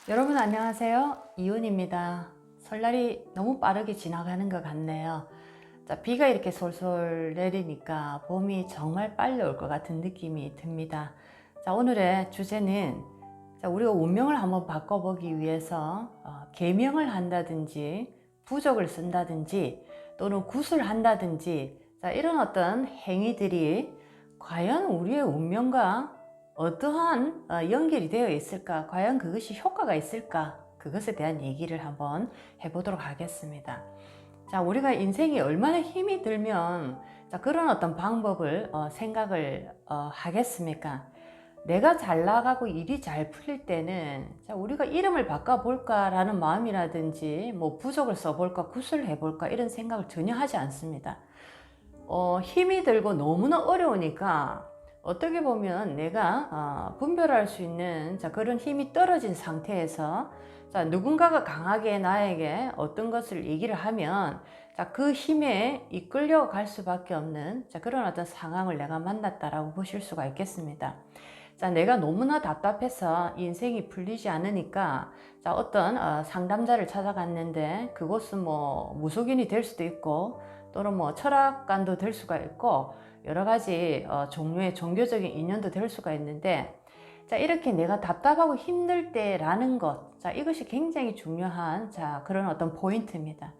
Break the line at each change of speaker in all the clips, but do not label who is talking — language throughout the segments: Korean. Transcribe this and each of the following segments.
여러분 안녕하세요. 이은입니다. 설날이 너무 빠르게 지나가는 것 같네요. 자, 비가 이렇게 솔솔 내리니까 봄이 정말 빨리 올 것 같은 느낌이 듭니다. 자, 오늘의 주제는 우리가 운명을 한번 바꿔보기 위해서 계명을 한다든지 부적을 쓴다든지 또는 굿을 한다든지 이런 어떤 행위들이 과연 우리의 운명과 어떠한 연결이 되어 있을까? 과연 그것이 효과가 있을까? 그것에 대한 얘기를 한번 해보도록 하겠습니다. 자, 우리가 인생이 얼마나 힘이 들면 그런 어떤 방법을 생각을 하겠습니까? 내가 잘 나가고 일이 잘 풀릴 때는 우리가 이름을 바꿔볼까 라는 마음이라든지 뭐 부적을 써볼까 굿을 해볼까 이런 생각을 전혀 하지 않습니다. 힘이 들고 너무나 어려우니까 어떻게 보면 내가 분별할 수 있는 그런 힘이 떨어진 상태에서 누군가가 강하게 나에게 어떤 것을 얘기를 하면 그 힘에 이끌려 갈 수밖에 없는 그런 어떤 상황을 내가 만났다라고 보실 수가 있겠습니다. 내가 너무나 답답해서 인생이 풀리지 않으니까 어떤 상담자를 찾아갔는데 그곳은 뭐 무속인이 될 수도 있고 또는 뭐 철학관도 될 수가 있고 여러 가지 종류의 종교적인 인연도 될 수가 있는데 이렇게 내가 답답하고 힘들 때라는 것 이것이 굉장히 중요한 그런 어떤 포인트입니다.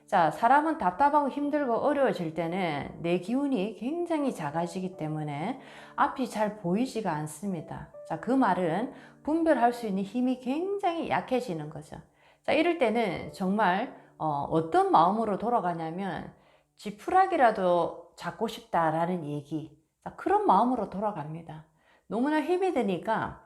사람은 답답하고 힘들고 어려워질 때는 내 기운이 굉장히 작아지기 때문에 앞이 잘 보이지가 않습니다. 그 말은 분별할 수 있는 힘이 굉장히 약해지는 거죠. 이럴 때는 정말 어떤 마음으로 돌아가냐면 지푸라기라도 잡고 싶다라는 얘기, 그런 마음으로 돌아갑니다. 너무나 힘이 드니까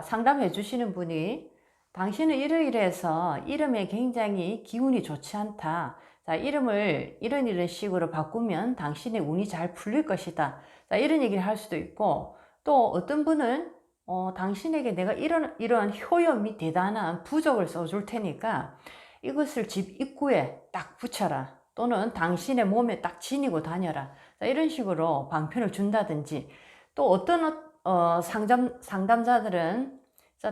상담해 주시는 분이 당신은 이러이러해서 이름에 굉장히 기운이 좋지 않다. 이름을 이런 식으로 바꾸면 당신의 운이 잘 풀릴 것이다. 이런 얘기를 할 수도 있고, 또 어떤 분은 당신에게 내가 이런 효염이 대단한 부적을 써줄 테니까 이것을 집 입구에 딱 붙여라. 또는 당신의 몸에 딱 지니고 다녀라. 이런 식으로 방편을 준다든지, 또 어떤 상담자들은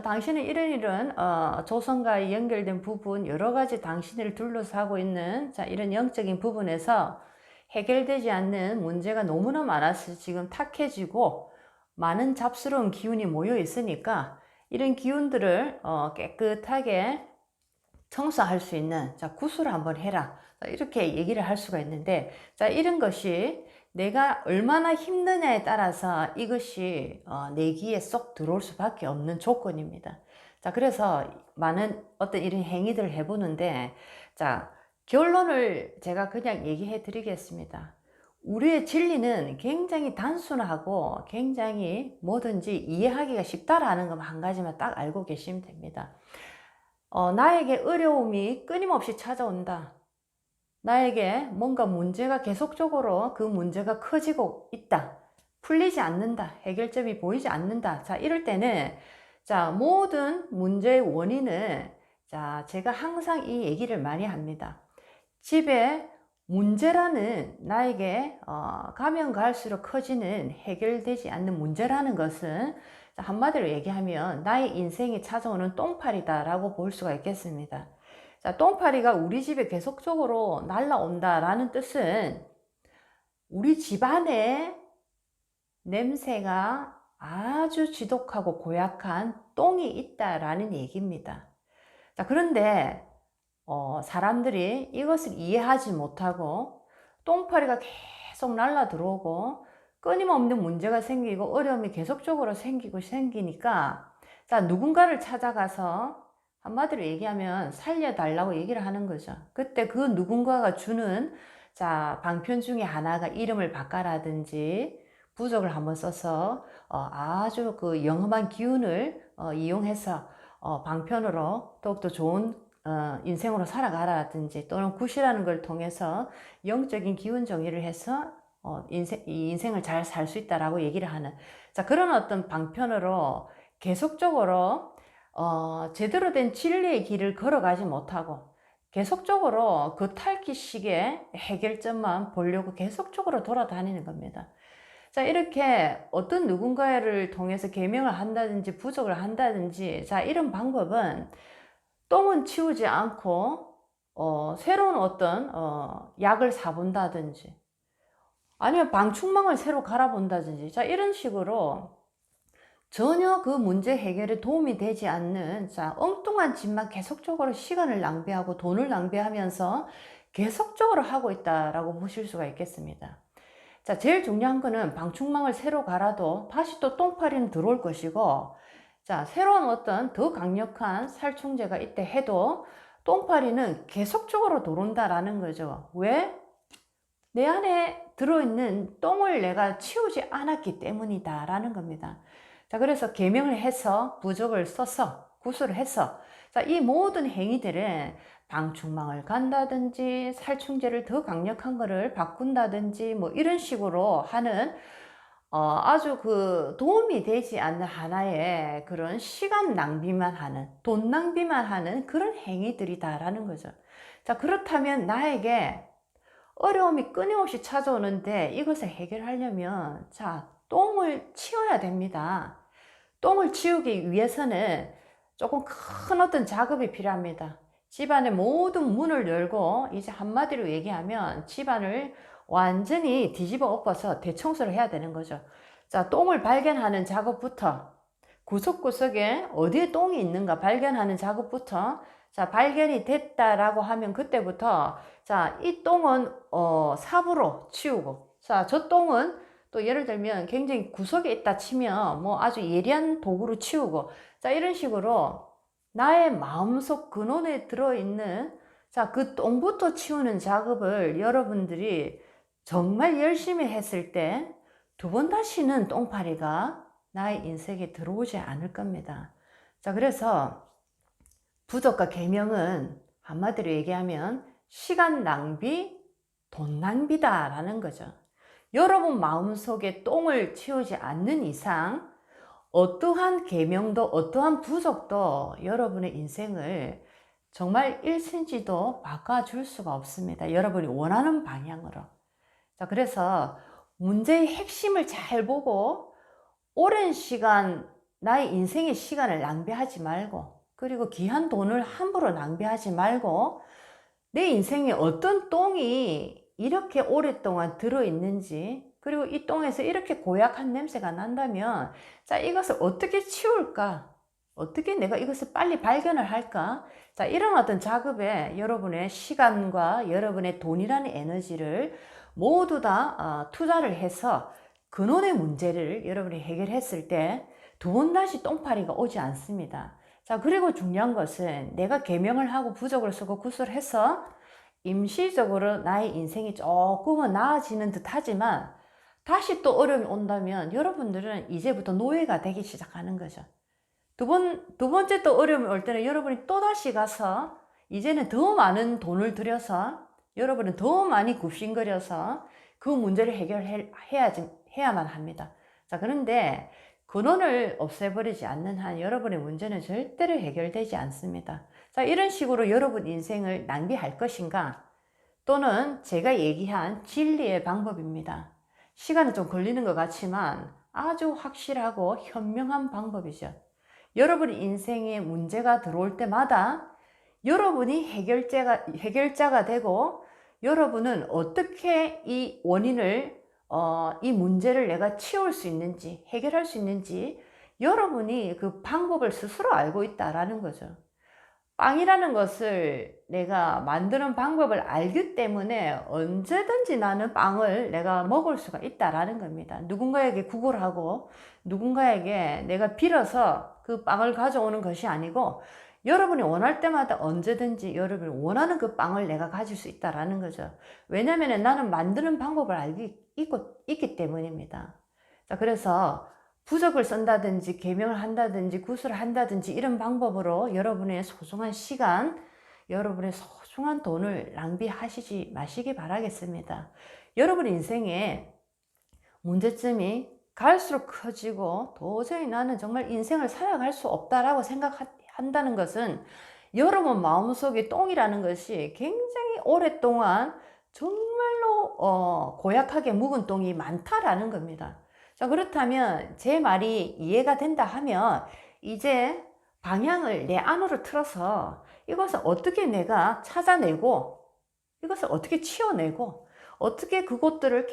당신은 이런 조성과 연결된 부분, 여러 가지 당신을 둘러싸고 있는 이런 영적인 부분에서 해결되지 않는 문제가 너무나 많아서 지금 탁해지고 많은 잡스러운 기운이 모여 있으니까 이런 기운들을 깨끗하게 청소할 수 있는 굿을 한번 해라. 이렇게 얘기를 할 수가 있는데 이런 것이 내가 얼마나 힘드냐에 따라서 이것이 내 귀에 쏙 들어올 수밖에 없는 조건입니다. 그래서 많은 어떤 이런 행위들을 해보는데 결론을 제가 그냥 얘기해 드리겠습니다. 우리의 진리는 굉장히 단순하고 굉장히 뭐든지 이해하기가 쉽다라는 것 한 가지만 딱 알고 계시면 됩니다. 나에게 어려움이 끊임없이 찾아온다. 나에게 뭔가 문제가 계속적으로 그 문제가 커지고 있다. 풀리지 않는다. 해결점이 보이지 않는다. 이럴 때는 모든 문제의 원인은 제가 항상 이 얘기를 많이 합니다. 집에 문제라는 나에게 가면 갈수록 커지는 해결되지 않는 문제라는 것은 한마디로 얘기하면 나의 인생에 찾아오는 똥파리다 라고 볼 수가 있겠습니다. 똥파리가 우리 집에 계속적으로 날라온다 라는 뜻은 우리 집안에 냄새가 아주 지독하고 고약한 똥이 있다라는 얘기입니다. 그런데 사람들이 이것을 이해하지 못하고 똥파리가 계속 날라 들어오고 끊임없는 문제가 생기고 어려움이 계속적으로 생기니까 누군가를 찾아가서 한마디로 얘기하면 살려달라고 얘기를 하는 거죠. 그때 그 누군가가 주는 방편 중에 하나가 이름을 바꿔라든지 부적을 한번 써서 아주 그 영험한 기운을 이용해서 방편으로 더욱더 좋은 인생으로 살아가라든지 또는 굿이라는 걸 통해서 영적인 기운 정의를 해서 이 인생을 잘 살 수 있다라고 얘기를 하는 그런 어떤 방편으로 계속적으로 제대로 된 진리의 길을 걸어가지 못하고 계속적으로 그 탈기식의 해결점만 보려고 계속적으로 돌아다니는 겁니다. 자, 이렇게 어떤 누군가를 통해서 계명을 한다든지 부족을 한다든지, 자, 이런 방법은 똥은 치우지 않고 새로운 어떤 약을 사본다든지 아니면 방충망을 새로 갈아본다든지, 자, 이런 식으로 전혀 그 문제 해결에 도움이 되지 않는, 자, 엉뚱한 짓만 계속적으로 시간을 낭비하고 돈을 낭비하면서 계속적으로 하고 있다라고 보실 수가 있겠습니다. 자, 제일 중요한 거는 방충망을 새로 갈아도 다시 또 똥파리는 들어올 것이고, 자, 새로운 어떤 더 강력한 살충제가 있대 해도 똥파리는 계속적으로 들어온다라는 거죠. 왜? 내 안에 들어있는 똥을 내가 치우지 않았기 때문이다 라는 겁니다. 자, 그래서 계명을 해서 부적을 써서 구슬을 해서, 자, 이 모든 행위들은 방충망을 간다든지 살충제를 더 강력한 거를 바꾼다든지 뭐 이런 식으로 하는 아주 그 도움이 되지 않는 하나의 그런 시간 낭비만 하는, 돈 낭비만 하는 그런 행위들이다라는 거죠. 자, 그렇다면 나에게 어려움이 끊임없이 찾아오는데 이것을 해결하려면, 자, 똥을 치워야 됩니다. 똥을 치우기 위해서는 조금 큰 어떤 작업이 필요합니다. 집안의 모든 문을 열고, 이제 한마디로 얘기하면 집안을 완전히 뒤집어 엎어서 대청소를 해야 되는 거죠. 자, 똥을 발견하는 작업부터, 구석구석에 어디에 똥이 있는가 발견하는 작업부터, 자, 발견이 됐다라고 하면 그때부터, 자, 이 똥은 삽으로 치우고, 자, 저 똥은 또 예를 들면 굉장히 구석에 있다 치면 뭐 아주 예리한 도구로 치우고, 자, 이런 식으로 나의 마음속 근원에 들어있는, 자, 그 똥부터 치우는 작업을 여러분들이 정말 열심히 했을 때 두 번 다시는 똥파리가 나의 인생에 들어오지 않을 겁니다. 자, 그래서 부적과 계명은 한마디로 얘기하면 시간 낭비, 돈 낭비다 라는 거죠. 여러분 마음속에 똥을 치우지 않는 이상 어떠한 계명도 어떠한 부적도 여러분의 인생을 정말 1cm도 바꿔줄 수가 없습니다. 여러분이 원하는 방향으로. 자, 그래서 문제의 핵심을 잘 보고 오랜 시간 나의 인생의 시간을 낭비하지 말고, 그리고 귀한 돈을 함부로 낭비하지 말고, 내 인생에 어떤 똥이 이렇게 오랫동안 들어있는지, 그리고 이 똥에서 이렇게 고약한 냄새가 난다면, 자, 이것을 어떻게 치울까? 어떻게 내가 이것을 빨리 발견을 할까? 자, 이런 어떤 작업에 여러분의 시간과 여러분의 돈이라는 에너지를 모두 다 투자를 해서 근원의 문제를 여러분이 해결했을 때 두 번 다시 똥파리가 오지 않습니다. 자, 그리고 중요한 것은 내가 계명을 하고 부적을 쓰고 구슬을 해서 임시적으로 나의 인생이 조금은 나아지는 듯 하지만 다시 또 어려움이 온다면 여러분들은 이제부터 노예가 되기 시작하는 거죠. 두 번째 또 어려움이 올 때는 여러분이 또다시 가서 이제는 더 많은 돈을 들여서 여러분은 더 많이 굽신거려서 그 문제를 해야만 합니다. 자, 그런데 근원을 없애버리지 않는 한 여러분의 문제는 절대로 해결되지 않습니다. 자, 이런 식으로 여러분 인생을 낭비할 것인가? 또는 제가 얘기한 진리의 방법입니다. 시간은 좀 걸리는 것 같지만 아주 확실하고 현명한 방법이죠. 여러분 인생에 문제가 들어올 때마다 여러분이 해결자가 되고, 여러분은 어떻게 이 원인을 이 문제를 내가 치울 수 있는지, 해결할 수 있는지 여러분이 그 방법을 스스로 알고 있다라는 거죠. 빵이라는 것을 내가 만드는 방법을 알기 때문에 언제든지 나는 빵을 내가 먹을 수가 있다라는 겁니다. 누군가에게 구걸하고 누군가에게 내가 빌어서 그 빵을 가져오는 것이 아니고, 여러분이 원할 때마다 언제든지 여러분이 원하는 그 빵을 내가 가질 수 있다라는 거죠. 왜냐하면 나는 만드는 방법을 있기 때문입니다. 자, 그래서 부적을 쓴다든지 계명을 한다든지 구슬을 한다든지 이런 방법으로 여러분의 소중한 시간, 여러분의 소중한 돈을 낭비하시지 마시기 바라겠습니다. 여러분 인생에 문제점이 갈수록 커지고 도저히 나는 정말 인생을 살아갈 수 없다라고 생각한다는 것은 여러분 마음속에 똥이라는 것이 굉장히 오랫동안 정말로 고약하게 묵은 똥이 많다라는 겁니다. 자, 그렇다면 제 말이 이해가 된다 하면 이제 방향을 내 안으로 틀어서 이것을 어떻게 내가 찾아내고 이것을 어떻게 치워내고 어떻게 그것들을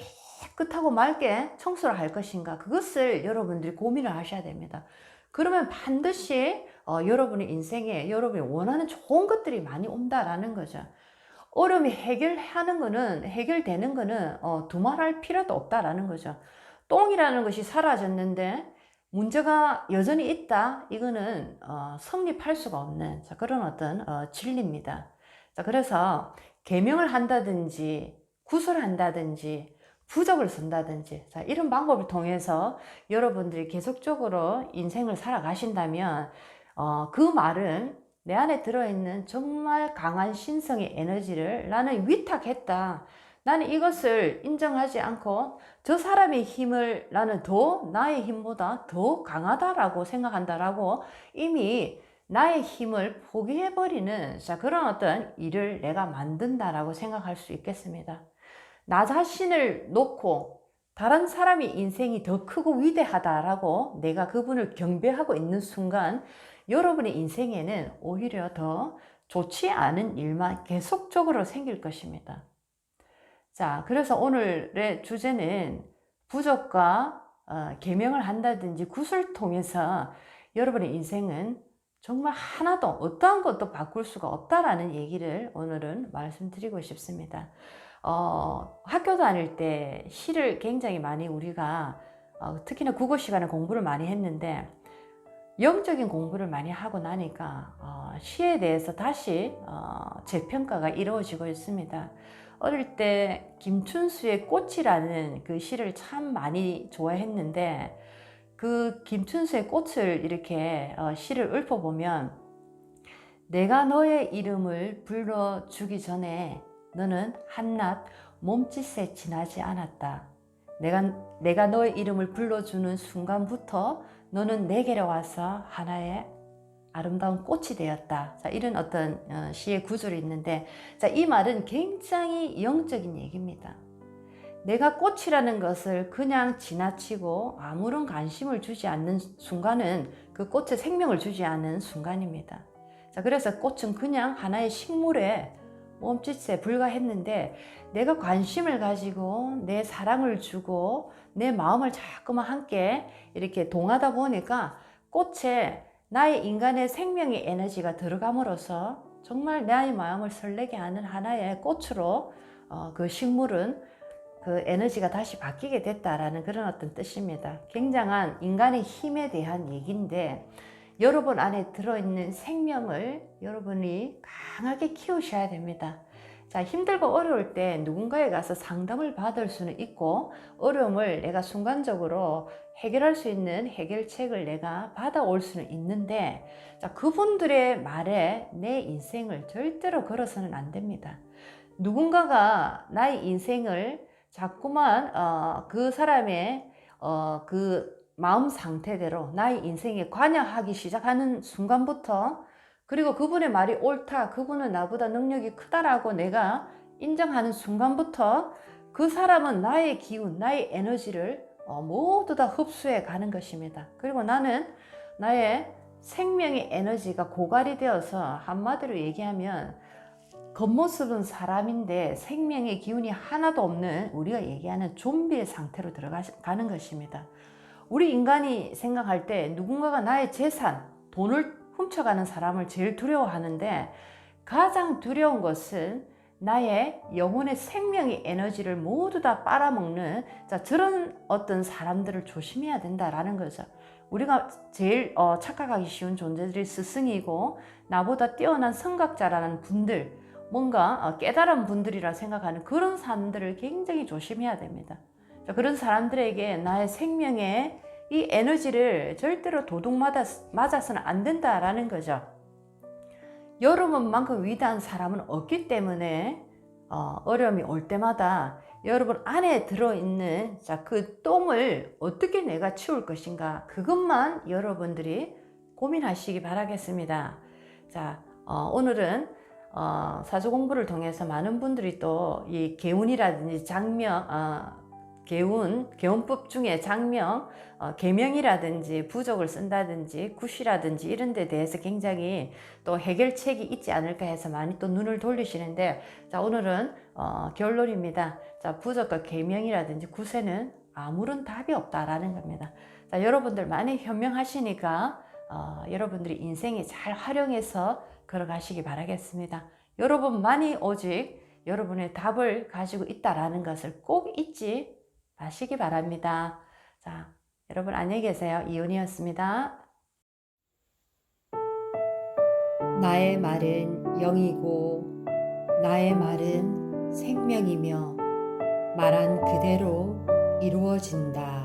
깨끗하고 맑게 청소를 할 것인가, 그것을 여러분들이 고민을 하셔야 됩니다. 그러면 반드시 여러분의 인생에 여러분이 원하는 좋은 것들이 많이 온다라는 거죠. 어려움이 해결되는 거는 두말할 필요도 없다라는 거죠. 똥이라는 것이 사라졌는데 문제가 여전히 있다, 이거는 성립할 수가 없는 그런 어떤 진리입니다. 자, 그래서 계명을 한다든지 구설한다든지 부적을 쓴다든지, 자, 이런 방법을 통해서 여러분들이 계속적으로 인생을 살아가신다면 그 말은 내 안에 들어있는 정말 강한 신성의 에너지를 나는 위탁했다, 나는 이것을 인정하지 않고 저 사람의 힘을 나는 나의 힘보다 더 강하다라고 생각한다라고 이미 나의 힘을 포기해버리는 그런 어떤 일을 내가 만든다라고 생각할 수 있겠습니다. 나 자신을 놓고 다른 사람의 인생이 더 크고 위대하다라고 내가 그분을 경배하고 있는 순간 여러분의 인생에는 오히려 더 좋지 않은 일만 계속적으로 생길 것입니다. 자, 그래서 오늘의 주제는 부적과 계명을 한다든지 구슬을 통해서 여러분의 인생은 정말 하나도 어떠한 것도 바꿀 수가 없다라는 얘기를 오늘은 말씀드리고 싶습니다. 학교 다닐 때 시를 굉장히 많이 우리가 특히나 국어 시간에 공부를 많이 했는데 영적인 공부를 많이 하고 나니까 시에 대해서 다시 재평가가 이루어지고 있습니다. 어릴 때 김춘수의 꽃이라는 그 시를 참 많이 좋아했는데 그 김춘수의 꽃을 이렇게 시를 읊어보면, 내가 너의 이름을 불러주기 전에 너는 한낱 몸짓에 지나지 않았다. 내가 너의 이름을 불러주는 순간부터 너는 내게로 와서 하나의 아름다운 꽃이 되었다. 자, 이런 어떤 시의 구절이 있는데, 자, 이 말은 굉장히 영적인 얘기입니다. 내가 꽃이라는 것을 그냥 지나치고 아무런 관심을 주지 않는 순간은 그 꽃에 생명을 주지 않는 순간입니다. 자, 그래서 꽃은 그냥 하나의 식물의 몸짓에 불과했는데 내가 관심을 가지고 내 사랑을 주고 내 마음을 자꾸만 함께 이렇게 동하다 보니까 꽃에 나의 인간의 생명의 에너지가 들어감으로써 정말 나의 마음을 설레게 하는 하나의 꽃으로 그 식물은 그 에너지가 다시 바뀌게 됐다라는 그런 어떤 뜻입니다. 굉장한 인간의 힘에 대한 얘기인데 여러분 안에 들어있는 생명을 여러분이 강하게 키우셔야 됩니다. 자, 힘들고 어려울 때 누군가에 가서 상담을 받을 수는 있고 어려움을 내가 순간적으로 해결할 수 있는 해결책을 내가 받아올 수는 있는데, 자, 그분들의 말에 내 인생을 절대로 걸어서는 안 됩니다. 누군가가 나의 인생을 자꾸만 그 사람의 그 마음 상태대로 나의 인생에 관여하기 시작하는 순간부터, 그리고 그분의 말이 옳다, 그분은 나보다 능력이 크다라고 내가 인정하는 순간부터 그 사람은 나의 기운, 나의 에너지를 모두 다 흡수해 가는 것입니다. 그리고 나는 나의 생명의 에너지가 고갈이 되어서 한마디로 얘기하면 겉모습은 사람인데 생명의 기운이 하나도 없는 우리가 얘기하는 좀비의 상태로 들어가는 것입니다. 우리 인간이 생각할 때 누군가가 나의 재산, 돈을 훔쳐가는 사람을 제일 두려워하는데 가장 두려운 것은 나의 영혼의 생명의 에너지를 모두 다 빨아먹는 저런 어떤 사람들을 조심해야 된다라는 거죠. 우리가 제일 착각하기 쉬운 존재들이 스승이고 나보다 뛰어난 성각자라는 분들, 뭔가 깨달은 분들이라 생각하는 그런 사람들을 굉장히 조심해야 됩니다. 그런 사람들에게 나의 생명의 이 에너지를 절대로 도둑 맞아서는 안 된다라는 거죠. 여러분만큼 위대한 사람은 없기 때문에 어려움이 올 때마다 여러분 안에 들어있는 그 똥을 어떻게 내가 치울 것인가, 그것만 여러분들이 고민하시기 바라겠습니다. 자, 오늘은 사주 공부를 통해서 많은 분들이 또 이 개운이라든지 장명, 개운법 중에 장명, 계명이라든지 부족을 쓴다든지 굿이라든지 이런 데 대해서 굉장히 또 해결책이 있지 않을까 해서 많이 또 눈을 돌리시는데, 자, 오늘은 결론입니다. 자, 부족과 계명이라든지 굿에는 아무런 답이 없다라는 겁니다. 자, 여러분들 많이 현명하시니까 여러분들이 인생에 잘 활용해서 걸어가시기 바라겠습니다. 여러분만이 오직 여러분의 답을 가지고 있다라는 것을 꼭 잊지 마시기 바랍니다. 자, 여러분 안녕히 계세요. 이은이었습니다. 나의 말은 영이고 나의 말은 생명이며 말한 그대로 이루어진다.